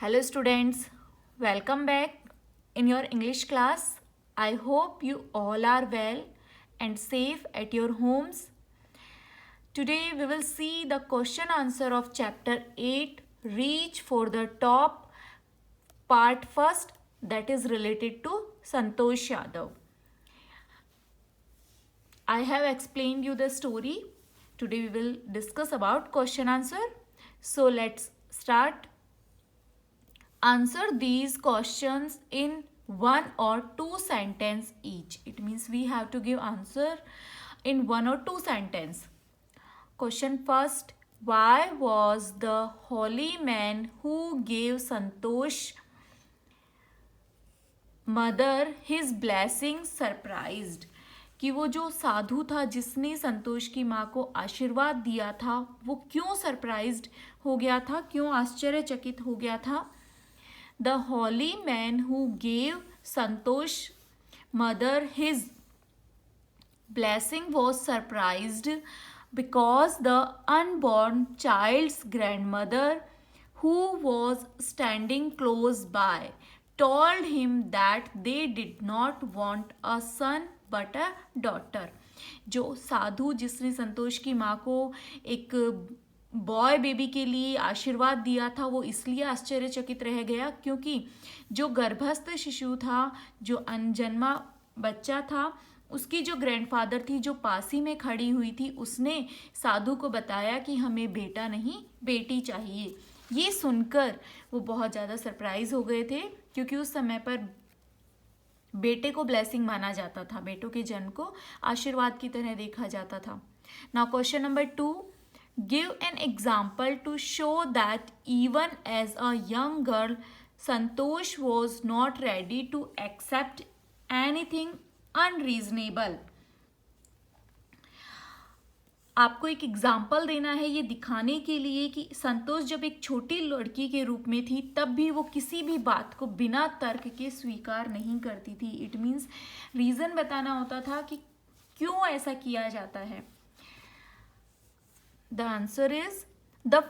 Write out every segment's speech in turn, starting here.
Hello students, welcome back in your English class. I hope you all are well and safe at your homes. Today we will see the question answer of chapter 8 Reach for the Top part first, that is related to Santosh Yadav. I have explained you the story. Today we will discuss about question answer. So let's start. Answer these questions in one or two sentence each. It means we have to give answer in one or two sentence. Question first. Why was the holy man who gave Santosh mother his blessing surprised? कि वो जो साधु था जिसने संतोष की माँ को आशीर्वाद दिया था वो क्यों सरप्राइज्ड हो गया था, क्यों आश्चर्यचकित हो गया था? The holy man who gave Santosh mother his blessing was surprised because the unborn child's grandmother, who was standing close by, told him that they did not want a son but a daughter. जो साधु जिसने संतोष की माँ को एक boy baby के लिए आशीर्वाद दिया था वो इसलिए आश्चर्यचकित रह गया क्योंकि जो गर्भस्थ शिशु था, जो अनजन्मा बच्चा था, उसकी जो ग्रैंडफादर थी जो पास ही में खड़ी हुई थी, उसने साधु को बताया कि हमें बेटा नहीं बेटी चाहिए. ये सुनकर वो बहुत ज़्यादा सरप्राइज हो गए थे क्योंकि उस समय पर बेटे को ब्लेसिंग माना जाता था, बेटों के जन्म को आशीर्वाद की तरह देखा जाता था. Now question number 2. Give an example to show that even as a young girl, Santosh was not ready to accept anything unreasonable. आपको एक एग्जाम्पल देना है ये दिखाने के लिए कि संतोष जब एक छोटी लड़की के रूप में थी तब भी वो किसी भी बात को बिना तर्क के स्वीकार नहीं करती थी. इट मीन्स रीज़न बताना होता था कि क्यों ऐसा किया जाता है. The answer is the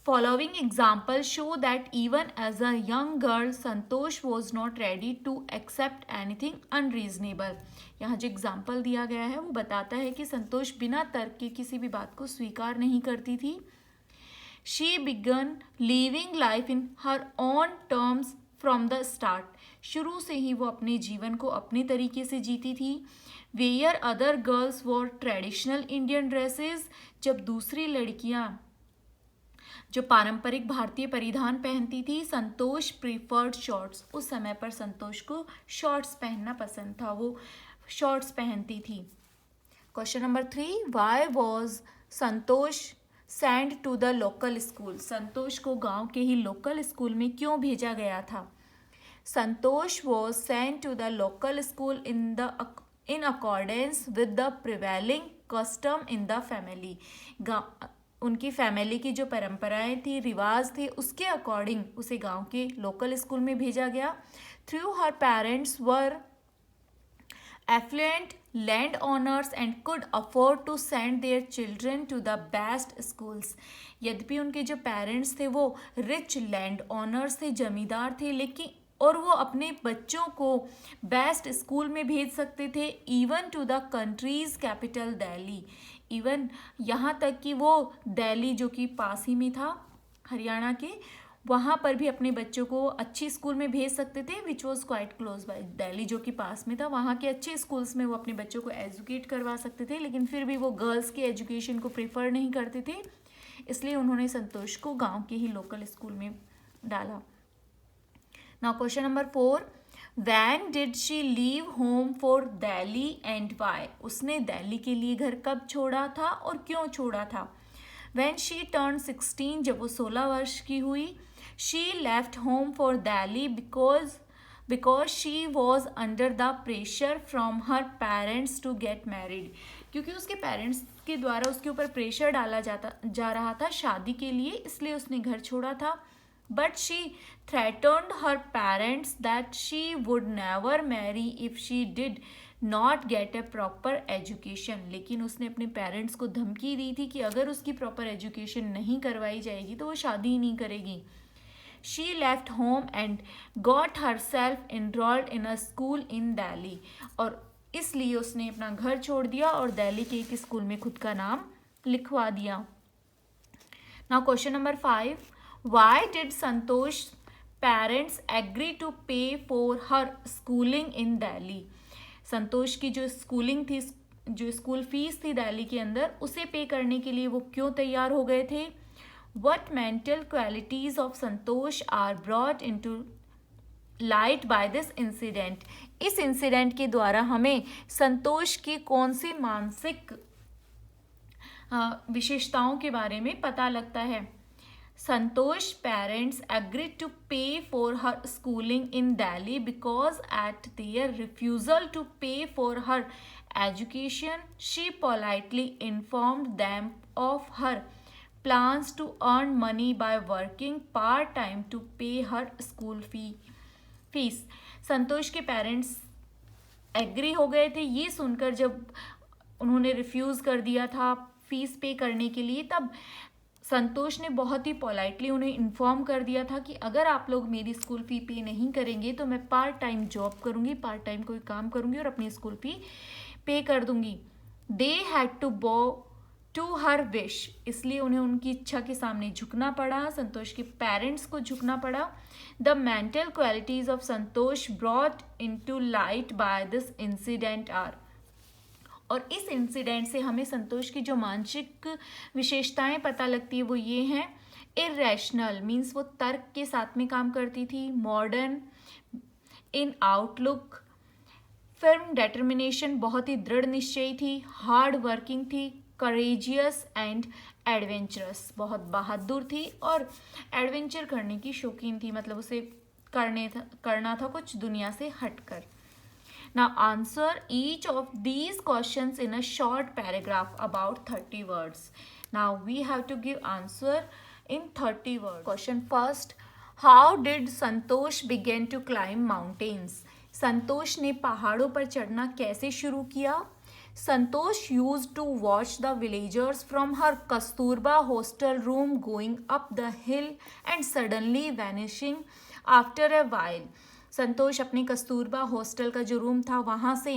following examples show that even as a young girl, Santosh was not ready to accept anything unreasonable. यहाँ जो एग्जाम्पल दिया गया है वो बताता है कि संतोष बिना तर्क के किसी भी बात को स्वीकार नहीं करती थी. She began living life in her own terms from the start. शुरू से ही वो अपने जीवन को अपने तरीके से जीती थी. Where other girls wore traditional Indian dresses, जब दूसरी लड़कियां जो पारंपरिक भारतीय परिधान पहनती थी, संतोष प्रीफर्ड शॉर्ट्स. उस समय पर संतोष को शॉर्ट्स पहनना पसंद था, वो शॉर्ट्स पहनती थी. Question number 3. Why was Santosh send to the local school? Santosh को गांव के ही लोकल स्कूल में क्यों भेजा गया था? Santosh was send to the local school in accordance with the prevailing custom in the family. उनकी फैमिली की जो परंपराएं थी, रिवाज थे, उसके अकॉर्डिंग उसे गांव के लोकल स्कूल में भेजा गया. Through her parents were affluent landowners and could afford to send their children to the best schools. यद्यपि उनके जो पेरेंट्स थे वो रिच लैंड ऑनर्स थे, जमींदार थे, लेकिन और वो अपने बच्चों को बेस्ट स्कूल में भेज सकते थे. Even to the country's capital Delhi. Even यहाँ तक कि वो दिल्ली जो कि पास ही में था हरियाणा के, वहाँ पर भी अपने बच्चों को अच्छी स्कूल में भेज सकते थे. Which was quite close by. Delhi जो कि पास में था, वहाँ के अच्छे स्कूल्स में वो अपने बच्चों को एजुकेट करवा सकते थे, लेकिन फिर भी वो गर्ल्स की एजुकेशन को प्रेफर नहीं करते थे. इसलिए उन्होंने संतोष को गाँव के ही लोकल स्कूल में डाला. Now question number 4. When did she leave home for Delhi and why? उसने दिल्ली के लिए घर कब छोड़ा था और क्यों छोड़ा था? When she turned 16, जब वो 16 वर्ष की हुई, she left home for Delhi because she was under the pressure from her parents to get married. क्योंकि उसके पेरेंट्स के द्वारा उसके ऊपर प्रेशर डाला जा रहा था शादी के लिए, इसलिए उसने घर छोड़ा था. But she threatened her parents that she would never marry if she did not get a proper education. लेकिन उसने अपने पेरेंट्स को धमकी दी थी कि अगर उसकी प्रॉपर एजुकेशन नहीं करवाई जाएगी तो वो शादी ही नहीं करेगी. She left home and got her self enrolled in a school इन दिल्ली। और इसलिए उसने अपना घर छोड़ दिया और दिल्ली के एक स्कूल में खुद का नाम लिखवा दिया। Now question number 5. Why did Santosh parents agree to pay for her schooling in Delhi? संतोष की जो स्कूलिंग थी, जो स्कूल फीस थी दिल्ली के अंदर, उसे पे करने के लिए वो क्यों तैयार हो गए थे? What mental qualities of Santosh are brought into light by this incident? इस इंसिडेंट के द्वारा हमें संतोष की कौन सी मानसिक विशेषताओं के बारे में पता लगता है? Santosh parents agree to pay for her schooling in Delhi because at their refusal to pay for her education she politely informed them of her plans to earn money by working part time to pay her school fees. संतोष के parents agree हो गए थे ये सुनकर, जब उन्होंने refuse कर दिया था फीस पे करने के लिए, तब संतोष ने बहुत ही पोलाइटली उन्हें इन्फॉर्म कर दिया था कि अगर आप लोग मेरी स्कूल फ़ी पे नहीं करेंगे तो मैं पार्ट टाइम जॉब करूँगी, पार्ट टाइम कोई काम करूँगी और अपनी स्कूल फ़ी पे कर दूँगी। दे हैड टू बो टू हर विश, इसलिए उन्हें उनकी इच्छा के सामने झुकना पड़ा, संतोष के पेरेंट्स को झुकना पड़ा। The mental qualities of Santosh brought into light by this incident are, और इस इंसिडेंट से हमें संतोष की जो मानसिक विशेषताएं पता लगती है वो ये हैं: इरेशनल मीन्स वो तर्क के साथ में काम करती थी, मॉडर्न इन आउटलुक, फर्म डिटर्मिनेशन बहुत ही दृढ़ निश्चयी थी, हार्ड वर्किंग थी, करेजियस एंड एडवेंचरस बहुत बहादुर थी और एडवेंचर करने की शौकीन थी, मतलब उसे करना था कुछ दुनिया से हटकर। Now answer each of these questions in a short paragraph about 30 words. Now we have to give answer in 30 words. Question first, how did Santosh begin to climb mountains? संतोष ने पहाड़ों पर चढ़ना कैसे शुरू किया? Santosh used to watch the villagers from her Kasturba hostel room going up the hill and suddenly vanishing after a while. संतोष अपने Kasturba hostel का जो रूम था वहाँ से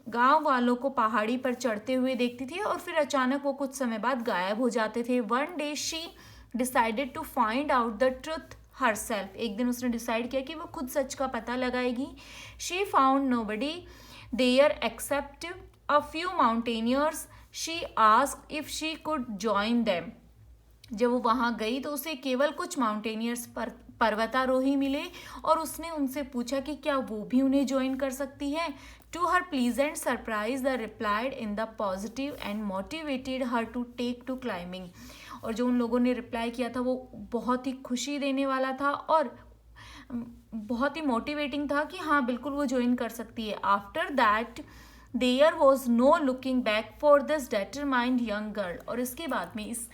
गांव वालों को पहाड़ी पर चढ़ते हुए देखती थी और फिर अचानक वो कुछ समय बाद गायब हो जाते थे। One day she decided to find out the truth herself, एक दिन उसने डिसाइड किया कि वो खुद सच का पता लगाएगी। She found nobody there except a few mountaineers, she asked if she could join them. जब वो वहाँ गई तो उसे केवल कुछ माउंटेनियर्स पर्वतारोही मिले और उसने उनसे पूछा कि क्या वो भी उन्हें ज्वाइन कर सकती है। To her pleasant surprise the replied in the positive and motivated her to take to climbing, और जो उन लोगों ने रिप्लाई किया था वो बहुत ही खुशी देने वाला था और बहुत ही मोटिवेटिंग था कि हाँ बिल्कुल वो ज्वाइन कर सकती है। After that there was no looking back for this determined young girl, और इसके बाद में इस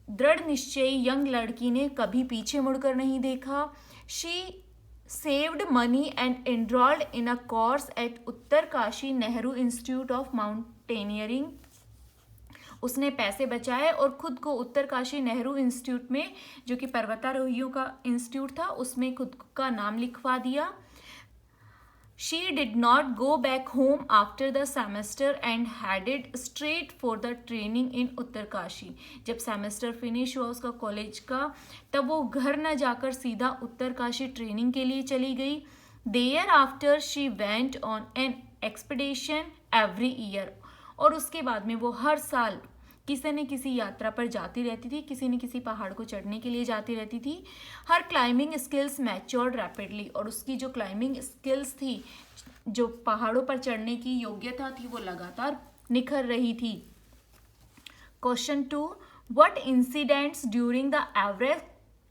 दृढ़ निश्चयी यंग लड़की ने कभी पीछे मुड़कर नहीं देखा। She saved money and enrolled in a course eight Uttarkashi Nehru institute of mountaineering, उसने पैसे बचाए और खुद को उत्तरकाशी नेहरू इंस्टीट्यूट में, जो कि पर्वतारोहियों का इंस्टीट्यूट था, उसमें खुद का नाम लिखवा दिया। She did not go back home after the semester and headed straight for the training in Uttarkashi. जब सेमेस्टर फिनिश हुआ उसका कॉलेज का, तब वो घर न जाकर सीधा उत्तरकाशी ट्रेनिंग के लिए चली गई। Thereafter she went on an expedition every year, और उसके बाद में वो हर साल किसी न किसी यात्रा पर जाती रहती थी, किसी न किसी पहाड़ को चढ़ने के लिए जाती रहती थी। हर क्लाइंबिंग स्किल्स मैच्योर्ड रैपिडली, और उसकी जो क्लाइंबिंग स्किल्स थी, जो पहाड़ों पर चढ़ने की योग्यता थी, वो लगातार निखर रही थी। Question 2, what incidents during the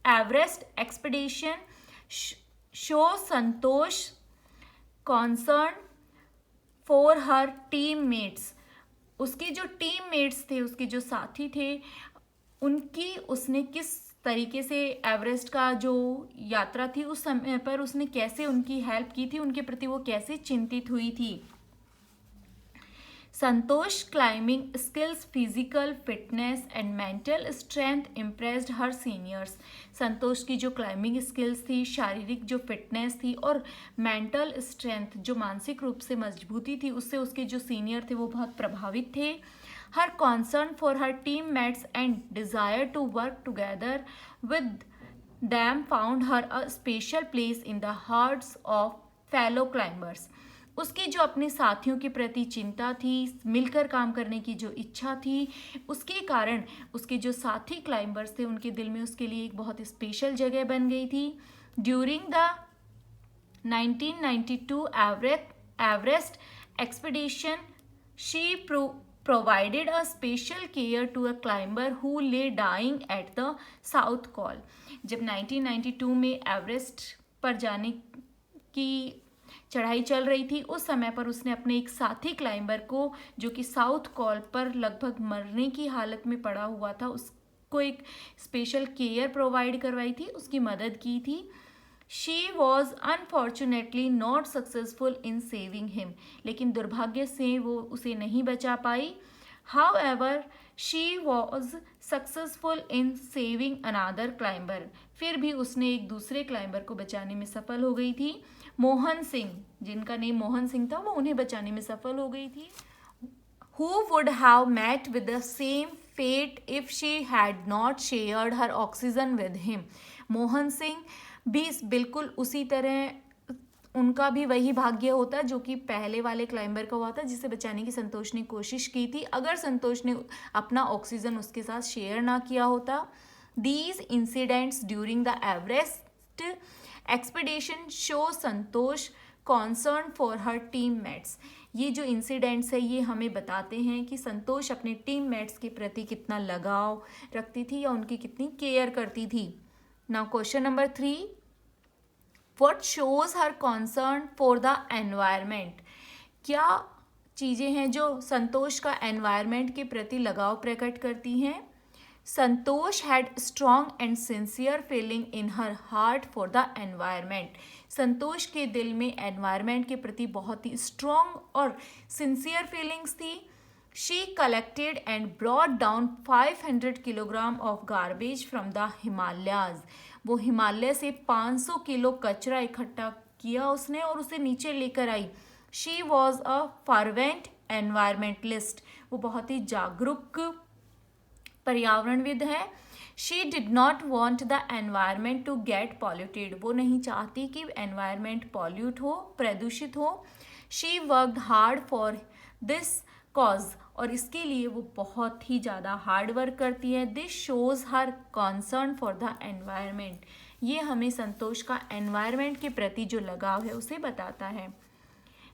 Everest expedition show Santosh concern for her teammates? उसके जो टीममेट्स थे, उसके जो साथी थे, उनकी उसने किस तरीके से एवरेस्ट का जो यात्रा थी उस समय पर उसने कैसे उनकी हेल्प की थी, उनके प्रति वो कैसे चिंतित हुई थी। Santosh climbing skills, physical fitness and mental strength impressed her seniors. Santosh की जो क्लाइंबिंग स्किल्स थी, शारीरिक जो फिटनेस थी और मेंटल स्ट्रेंथ जो मानसिक रूप से मजबूती थी, उससे उसके जो सीनियर थे वो बहुत प्रभावित थे। Her concern for her team mates and desire to work together with them found her a special place in the hearts of fellow climbers. उसकी जो अपने साथियों के प्रति चिंता थी, मिलकर काम करने की जो इच्छा थी, उसके कारण उसके जो साथी क्लाइंबर्स थे उनके दिल में उसके लिए एक बहुत स्पेशल जगह बन गई थी। During the 1992 Everest expedition, she provided a special care to a climber who lay dying at the South Col. जब 1992 में एवरेस्ट पर जाने की चढ़ाई चल रही थी, उस समय पर उसने अपने एक साथी क्लाइंबर को, जो कि साउथ कॉल पर लगभग मरने की हालत में पड़ा हुआ था, उसको एक स्पेशल केयर प्रोवाइड करवाई थी, उसकी मदद की थी। She was unfortunately not successful in saving him, लेकिन दुर्भाग्य से वो उसे नहीं बचा पाई। However she was successful in saving another climber, फिर भी उसने एक दूसरे क्लाइंबर को बचाने में सफल हो गई थी। मोहन सिंह, जिनका नेम मोहन सिंह था, वो उन्हें बचाने में सफल हो गई थी। Who would have met with the same fate if she had not shared her oxygen with him? Mohan Singh भी बिल्कुल उसी तरह, उनका भी वही भाग्य होता जो कि पहले वाले क्लाइंबर का हुआ था, जिसे बचाने की संतोष ने कोशिश की थी, अगर संतोष ने अपना ऑक्सीजन उसके साथ शेयर ना किया होता। These incidents during the Everest expedition show Santosh concern for her teammates. ये जो इंसिडेंट्स है ये हमें बताते हैं कि संतोष अपने टीममेट्स के प्रति कितना लगाव रखती थी या उनकी कितनी केयर करती थी। Now question number 3, what shows her concern for the environment? क्या चीज़ें हैं जो संतोष का एनवायरनमेंट के प्रति लगाव प्रकट करती हैं? Santosh had strong and sincere feeling in her heart for the environment. Santosh के दिल में एनवायरनमेंट के प्रति बहुत ही स्ट्रॉन्ग और सिंसियर फीलिंग्स थी। She collected and brought down 500 kilogram of garbage from the Himalayas. वो हिमालय से 500 किलो कचरा इकट्ठा किया उसने और उसे नीचे लेकर आई। She was a fervent environmentalist, वो बहुत ही जागरूक पर्यावरणविद है। She did not want the environment to get polluted, वो नहीं चाहती कि एनवायरमेंट पॉल्यूट हो, प्रदूषित हो। She worked hard for this cause, और इसके लिए वो बहुत ही ज़्यादा हार्ड वर्क करती है। This shows her concern for the environment, ये हमें संतोष का एनवायरमेंट के प्रति जो लगाव है उसे बताता है।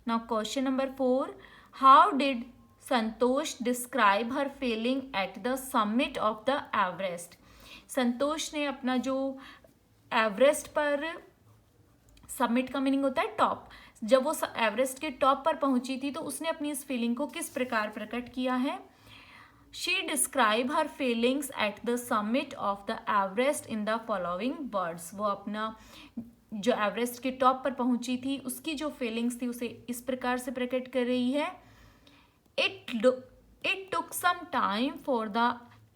Now question number 4, how did Santosh describe her feeling at the summit of the Everest? Santosh ने अपना जो एवरेस्ट पर, समिट का मीनिंग होता है टॉप, जब वो एवरेस्ट के टॉप पर पहुंची थी तो उसने अपनी इस फीलिंग को किस प्रकार प्रकट किया है? She describe her feelings eight the summit of the Everest in the following words. वो अपना जो एवरेस्ट के टॉप पर पहुंची थी उसकी जो फीलिंग्स थी उसे इस प्रकार से प्रकट कर रही है। It took some time for the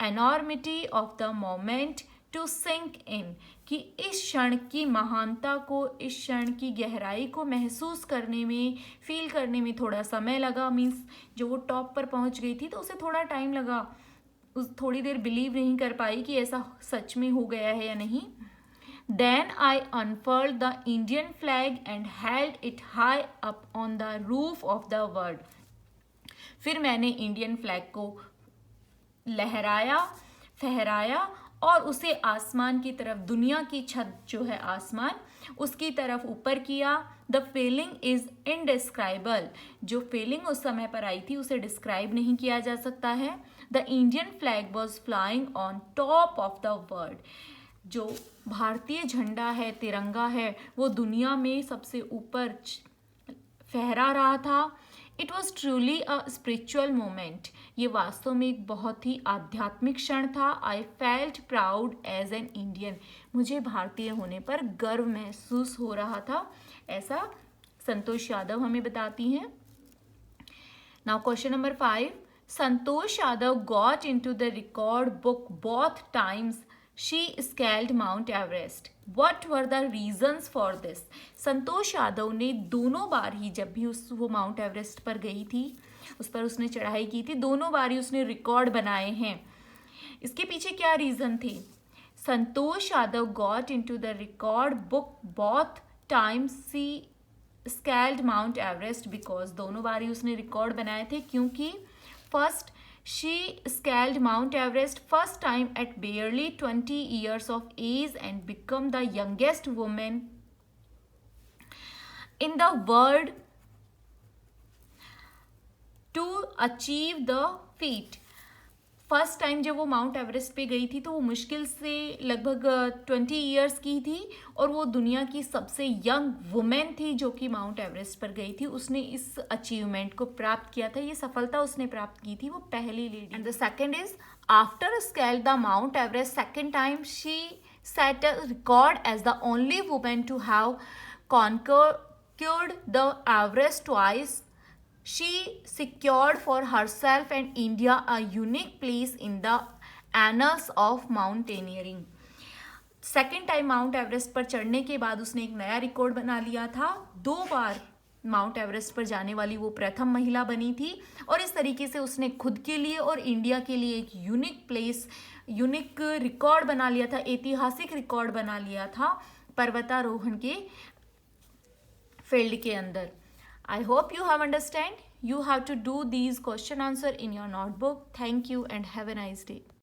enormity of the moment to sink in, कि इस क्षण की महानता को, इस क्षण की गहराई को महसूस करने में, फील करने में थोड़ा समय लगा। मीन्स जो वो टॉप पर पहुंच गई थी तो उसे थोड़ा टाइम लगा, उस थोड़ी देर बिलीव नहीं कर पाई कि ऐसा सच में हो गया है या नहीं। Then I unfurled the Indian flag and held it high up on the roof of the world. फिर मैंने इंडियन फ्लैग को लहराया, फहराया और उसे आसमान की तरफ, दुनिया की छत जो है आसमान, उसकी तरफ ऊपर किया। द फीलिंग इज इनडिस्क्राइबल, जो फीलिंग उस समय पर आई थी उसे डिस्क्राइब नहीं किया जा सकता है। The Indian flag was flying on top of the world, जो भारतीय झंडा है, तिरंगा है, वो दुनिया में सबसे ऊपर फहरा रहा था। It was truly a spiritual moment, ये वास्तव में एक बहुत ही आध्यात्मिक क्षण था। I felt proud as an Indian, मुझे भारतीय होने पर गर्व महसूस हो रहा था, ऐसा संतोष यादव हमें बताती हैं। Now question number 5. Santosh Yadav got into the record book both times she scaled Mount Everest. What were the reasons for this? Santosh Yadav ने दोनों बार ही जब भी वो माउंट एवरेस्ट पर गई थी, उस पर उसने चढ़ाई की थी, दोनों बार ही उसने रिकॉर्ड बनाए हैं. इसके पीछे क्या रीज़न थे? Santosh Yadav got into the record book both times she scaled mount Everest because दोनों बार ही उसने रिकॉर्ड बनाए थे क्योंकि first she scaled mount Everest first time at barely 20 years of age and become the youngest woman in the world to achieve the feat. First time जब वो mount Everest पे गई थी तो वो मुश्किल से लगभग 20 ईयर्स की थी और वो दुनिया की सबसे यंग वुमेन थी जो कि माउंट एवरेस्ट पर गई थी. उसने इस अचीवमेंट को प्राप्त किया था, ये सफलता उसने प्राप्त की थी, वो पहली lady. And the second is after scale the Mount Everest second time she set a record as the only women to have conquered the Everest twice. She secured for herself and India a unique place in the annals of mountaineering. Second time mount Everest पर चढ़ने के बाद उसने एक नया record बना लिया था. 2 बार माउंट एवरेस्ट पर जाने वाली वो प्रथम महिला बनी थी और इस तरीके से उसने खुद के लिए और इंडिया के लिए एक यूनिक रिकॉर्ड बना लिया था, ऐतिहासिक रिकॉर्ड बना लिया था पर्वतारोहण के फील्ड के अंदर. I hope you have understand. You have to do these question answer in your notebook. Thank you and have a nice day.